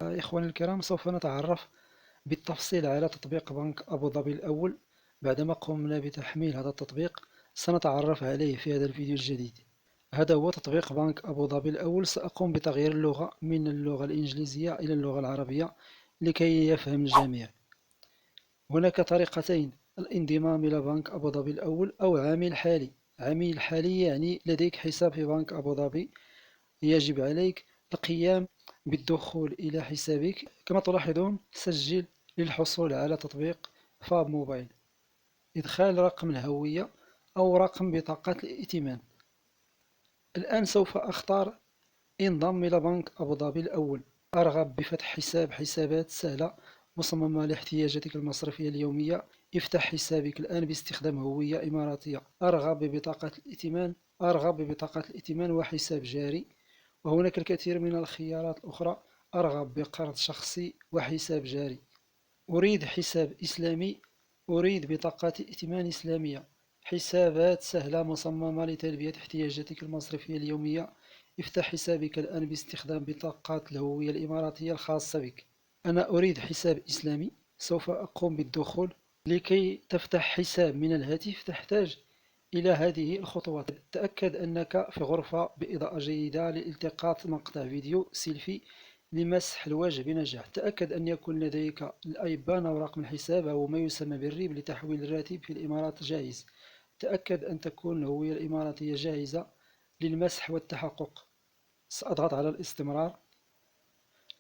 إخواني الكرام، سوف نتعرف بالتفصيل على تطبيق بنك أبوظبي الأول. بعدما قمنا بتحميل هذا التطبيق سنتعرف عليه في هذا الفيديو الجديد. هذا هو تطبيق بنك أبوظبي الأول. سأقوم بتغيير اللغة من اللغة الإنجليزية إلى اللغة العربية لكي يفهم الجميع. هناك طريقتين: الانضمام إلى بنك أبوظبي الأول أو عميل حالي. عميل حالي يعني لديك حساب في بنك أبوظبي، يجب عليك القيام بالدخول إلى حسابك. كما تلاحظون، سجل للحصول على تطبيق فاب موبايل، إدخال رقم الهوية أو رقم بطاقة الائتمان. الآن سوف أختار انضم إلى بنك أبوظبي الأول. أرغب بفتح حسابات سهلة مصممة لاحتياجاتك المصرفية اليومية. افتح حسابك الآن باستخدام هوية إماراتية. أرغب ببطاقة الائتمان. وحساب جاري. وهناك الكثير من الخيارات الأخرى. أرغب بقرض شخصي وحساب جاري. أريد حساب إسلامي. أريد بطاقة ائتمان إسلامية. حسابات سهلة مصممة لتلبية احتياجاتك المصرفية اليومية. افتح حسابك الآن باستخدام بطاقات الهوية الإماراتية الخاصة بك. أنا أريد حساب إسلامي. سوف أقوم بالدخول. لكي تفتح حساب من الهاتف تحتاج إلى هذه الخطوات. تأكد أنك في غرفة بإضاءة جيدة لالتقاط مقطع فيديو سيلفي لمسح الوجه بنجاح. تأكد أن يكون لديك الأيبان أو رقم الحساب أو ما يسمى بالريب لتحويل الراتب في الإمارات جاهز. تأكد أن تكون الهوية الإماراتية جاهزة للمسح والتحقق. سأضغط على الاستمرار.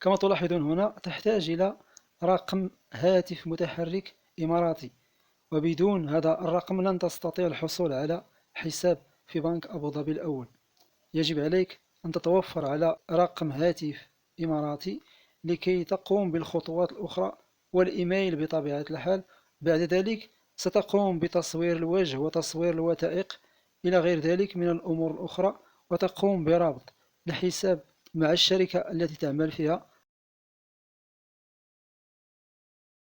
كما تلاحظون هنا تحتاج إلى رقم هاتف متحرك إماراتي، وبدون هذا الرقم لن تستطيع الحصول على حساب في بنك أبوظبي الأول. يجب عليك أن تتوفر على رقم هاتف إماراتي لكي تقوم بالخطوات الأخرى والإيميل بطبيعة الحال. بعد ذلك ستقوم بتصوير الوجه وتصوير الوثائق إلى غير ذلك من الأمور الأخرى، وتقوم بربط الحساب مع الشركة التي تعمل فيها.